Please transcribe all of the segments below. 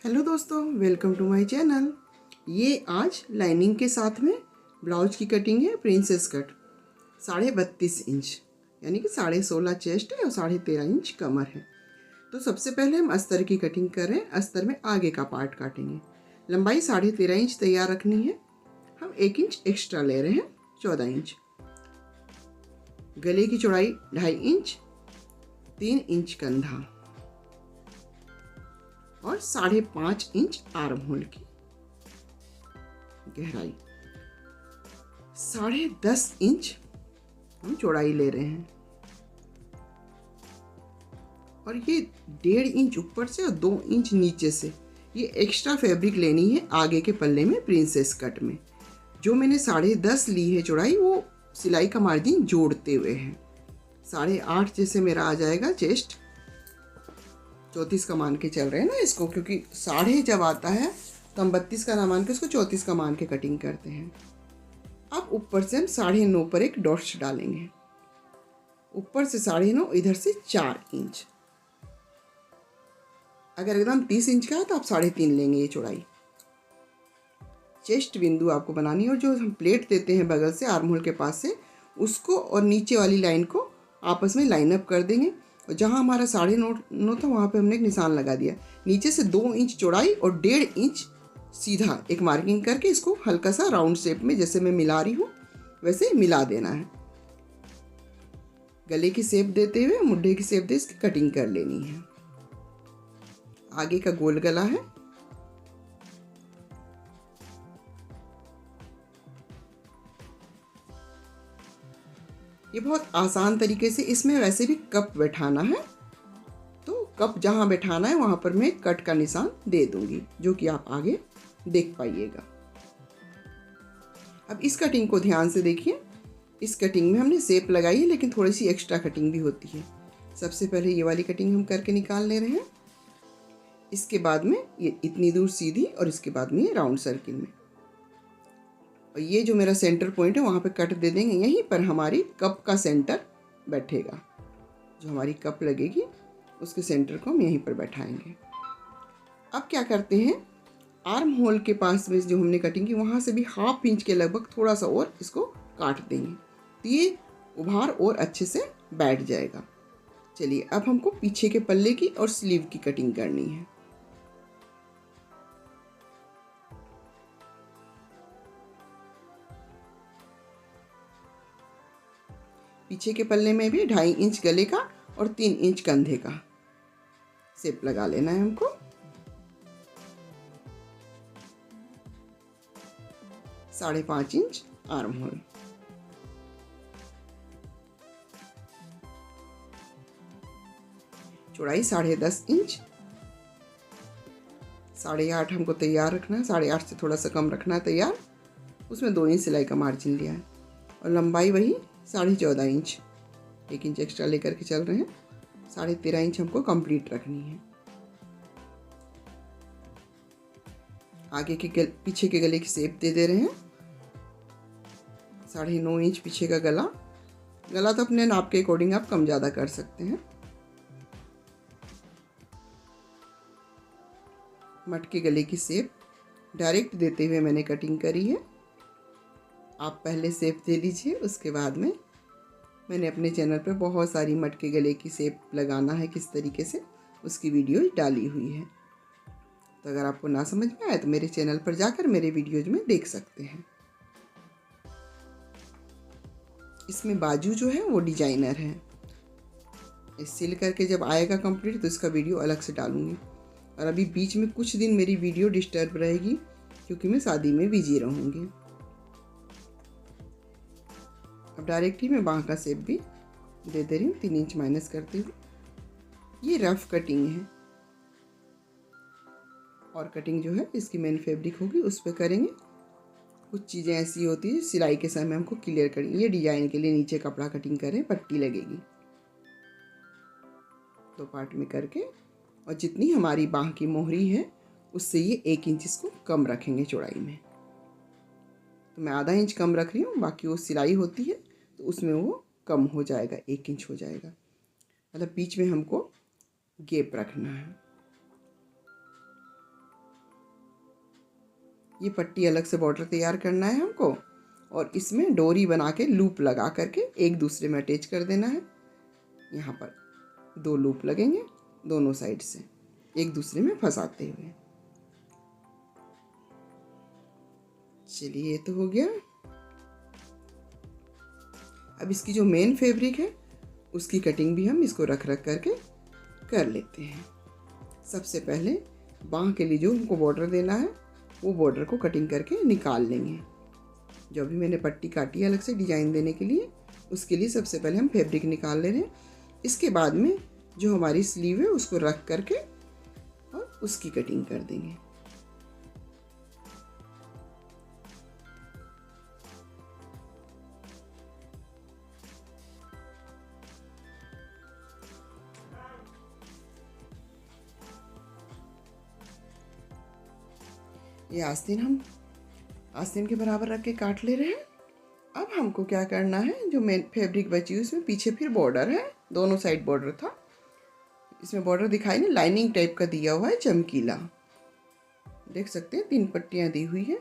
Hello दोस्तों, welcome to my channel. ये आज लाइनिंग के साथ में ब्लाउज की कटिंग है, प्रिंसेस कट 32.5 इंच यानी कि 16.5 चेस्ट है और 13.5 इंच कमर है। तो सबसे पहले हम अस्तर की कटिंग कर रहे हैं। अस्तर में आगे का पार्ट काटेंगे। लंबाई 13.5 इंच तैयार रखनी है। हम 1 इंच एक्स्ट्रा ले रहे हैं, 14 इंच। गले की चौड़ाई 2.5 इंच, 3 इंच कंधा और 5.5 इंच आर्म होल की गहराई। 10.5 इंच हम चौड़ाई ले रहे हैं और ये 1.5 इंच ऊपर से और 2 इंच नीचे से ये एक्स्ट्रा फैब्रिक लेनी है आगे के पल्ले में प्रिंसेस कट में। जो मैंने 10.5 ली है चौड़ाई, वो सिलाई का मार्जिन जोड़ते हुए है। 8.5 जैसे मेरा आ जाएगा चेस्ट। 34 का मान के चल रहे हैं ना इसको, क्योंकि 6.5 जब आता है तो हम 32 का ना मान के उसको 34 का मान के कटिंग करते हैं। अब ऊपर से हम 9.5 पर एक डॉट्स डालेंगे। ऊपर से 9.5, इधर से 4 इंच। अगर एकदम 30 इंच का है तो आप 3.5 लेंगे ये चौड़ाई। चेस्ट बिंदु आपको बनानी है और जो हम प्लेट देते हैं बगल से आर्म होल के पास से, उसको और नीचे वाली लाइन को आपस में लाइन अप कर देंगे। और जहाँ हमारा 9.5 था वहाँ पे हमने एक निशान लगा दिया। नीचे से 2 इंच चौड़ाई और 1.5 इंच सीधा एक मार्किंग करके इसको हल्का सा राउंड शेप में, जैसे मैं मिला रही हूँ वैसे मिला देना है। गले की शेप देते हुए मुड्ढे की शेप दे इसकी कटिंग कर लेनी है। आगे का गोल गला है। ये बहुत आसान तरीके से, इसमें वैसे भी कप बैठाना है तो कप जहाँ बैठाना है वहाँ पर मैं कट का निशान दे दूंगी, जो कि आप आगे देख पाइएगा। अब इस कटिंग को ध्यान से देखिए। इस कटिंग में हमने शेप लगाई है, लेकिन थोड़ी सी एक्स्ट्रा कटिंग भी होती है। सबसे पहले ये वाली कटिंग हम करके निकाल ले रहे हैं। इसके बाद में ये इतनी दूर सीधी और इसके बाद में ये राउंड सर्किल में। और ये जो मेरा सेंटर पॉइंट है वहाँ पे कट दे देंगे। यहीं पर हमारी कप का सेंटर बैठेगा। जो हमारी कप लगेगी उसके सेंटर को हम यहीं पर बैठाएंगे। अब क्या करते हैं, आर्म होल के पास में जो हमने कटिंग की वहाँ से भी 1/2 इंच के लगभग थोड़ा सा और इसको काट देंगे, तो ये उभार और अच्छे से बैठ जाएगा। चलिए, अब हमको पीछे के पल्ले की और स्लीव की कटिंग करनी है। पीछे के पल्ले में भी 2.5 इंच गले का और 3 इंच कंधे का शेप लगा लेना है हमको। साढ़े 5 इंच आर्म होल। चौड़ाई 10.5 इंच। 8.5 हमको तैयार रखना है। 8.5 से थोड़ा सा कम रखना है तैयार। उसमें 2 इंच सिलाई का मार्जिन लिया है और लंबाई वही 14.5 इंच। 1 इंच एक्स्ट्रा लेकर के चल रहे हैं। 13.5 इंच हमको कंप्लीट रखनी है। आगे के पीछे के गले की शेप दे रहे हैं। 9.5 इंच पीछे का गला। गला तो अपने नाप के अकॉर्डिंग आप कम ज़्यादा कर सकते हैं। मटके गले की शेप डायरेक्ट देते हुए मैंने कटिंग करी है। आप पहले शेप दे लीजिए, उसके बाद में मैंने अपने चैनल पर बहुत सारी मटके गले की शेप लगाना है किस तरीके से, उसकी वीडियो डाली हुई है। तो अगर आपको ना समझ में आए तो मेरे चैनल पर जाकर मेरे वीडियोज में देख सकते हैं। इसमें बाजू जो है वो डिजाइनर है। इस सिल करके जब आएगा कंप्लीट तो इसका वीडियो अलग से डालूंगी। और अभी बीच में कुछ दिन मेरी वीडियो डिस्टर्ब रहेगी क्योंकि मैं शादी में बिजी रहूँगी। अब डायरेक्ट ही मैं बाँह का शेप भी दे रही हूँ, 3 इंच माइनस करती हूँ। ये रफ कटिंग है और कटिंग जो है इसकी मेन फैब्रिक होगी उस पर करेंगे। कुछ चीज़ें ऐसी होती है सिलाई के समय हमको क्लियर करनी। ये डिजाइन के लिए नीचे कपड़ा कटिंग करें, पट्टी लगेगी 2 पार्ट में करके। और जितनी हमारी बाँह की मोहरी है उससे ये 1 इंच इसको कम रखेंगे चौड़ाई में। तो मैं आधा इंच कम रख रही हूँ, बाकी वो सिलाई होती है तो उसमें वो कम हो जाएगा, 1 इंच हो जाएगा। मतलब बीच में हमको गैप रखना है। ये पट्टी अलग से बॉर्डर तैयार करना है हमको और इसमें डोरी बना के लूप लगा करके एक दूसरे में अटैच कर देना है। यहाँ पर 2 लूप लगेंगे दोनों साइड से एक दूसरे में फंसाते हुए। चलिए ये तो हो गया। अब इसकी जो मेन फैब्रिक है उसकी कटिंग भी हम इसको रख करके कर लेते हैं। सबसे पहले बाँह के लिए जो हमको बॉर्डर देना है वो बॉर्डर को कटिंग करके निकाल लेंगे। जो अभी मैंने पट्टी काटी है अलग से डिजाइन देने के लिए, उसके लिए सबसे पहले हम फैब्रिक निकाल ले रहे हैं। इसके बाद में जो हमारी स्लीव है उसको रख करके और उसकी कटिंग कर देंगे। ये आस्तीन के बराबर रख के काट ले रहे हैं। अब हमको क्या करना है, जो मेन फैब्रिक बची है उसमें पीछे फिर बॉर्डर है, दोनों साइड बॉर्डर था। इसमें बॉर्डर दिखाई नहीं, लाइनिंग टाइप का दिया हुआ है चमकीला, देख सकते हैं 3 पट्टियाँ दी हुई है।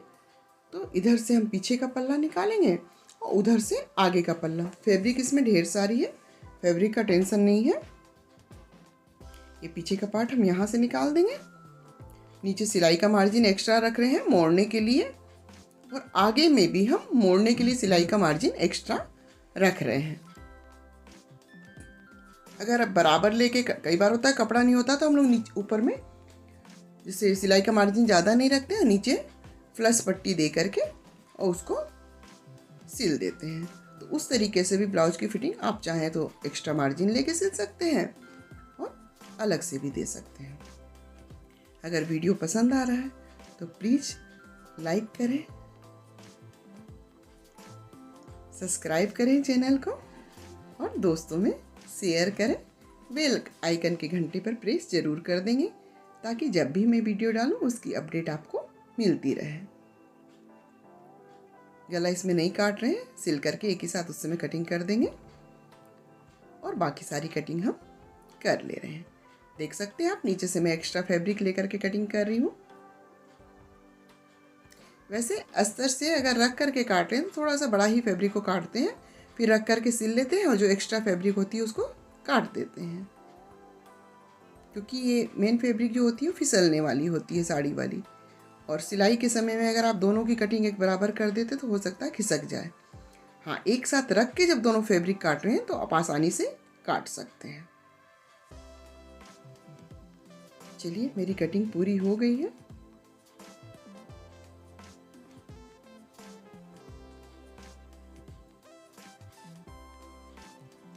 तो इधर से हम पीछे का पल्ला निकालेंगे और उधर से आगे का पल्ला। फैब्रिक इसमें ढेर सारी है, फैब्रिक का टेंशन नहीं है। ये पीछे का पार्ट हम यहाँ से निकाल देंगे। नीचे सिलाई का मार्जिन एक्स्ट्रा रख रहे हैं मोड़ने के लिए, और आगे में भी हम मोड़ने के लिए सिलाई का मार्जिन एक्स्ट्रा रख रहे हैं। अगर अब बराबर लेके, कई बार होता है कपड़ा नहीं होता तो हम लोग ऊपर में जैसे सिलाई का मार्जिन ज़्यादा नहीं रखते हैं, नीचे फ्लश पट्टी दे करके और उसको सिल देते हैं। तो उस तरीके से भी ब्लाउज की फिटिंग आप चाहें तो एक्स्ट्रा मार्जिन लेके सिल सकते हैं और अलग से भी दे सकते हैं। अगर वीडियो पसंद आ रहा है तो प्लीज़ लाइक करें, सब्सक्राइब करें चैनल को और दोस्तों में शेयर करें। बेल आइकन के घंटे पर प्रेस ज़रूर कर देंगे ताकि जब भी मैं वीडियो डालूं उसकी अपडेट आपको मिलती रहे। गला इसमें नहीं काट रहे हैं, सिल करके एक ही साथ उस समय कटिंग कर देंगे और बाकी सारी कटिंग हम कर ले रहे हैं। देख सकते हैं आप, नीचे से मैं एक्स्ट्रा फैब्रिक लेकर के कटिंग कर रही हूँ। वैसे अस्तर से अगर रख करके काटें तो थोड़ा सा बड़ा ही फैब्रिक को काटते हैं, फिर रख करके सिल लेते हैं और जो एक्स्ट्रा फैब्रिक होती है उसको काट देते हैं, क्योंकि ये मेन फैब्रिक जो होती है वो फिसलने वाली होती है साड़ी वाली। और सिलाई के समय में अगर आप दोनों की कटिंग एक बराबर कर देते तो हो सकता है खिसक जाए। हाँ, एक साथ रख के जब दोनों फैब्रिक काट रहे हैं तो आप आसानी से काट सकते हैं। चलिए मेरी कटिंग पूरी हो गई है।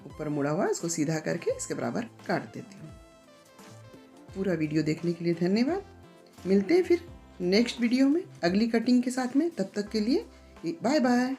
ऊपर मुड़ा हुआ इसको सीधा करके इसके बराबर काट देती हूँ। पूरा वीडियो देखने के लिए धन्यवाद। मिलते हैं फिर नेक्स्ट वीडियो में अगली कटिंग के साथ में। तब तक के लिए बाय बाय।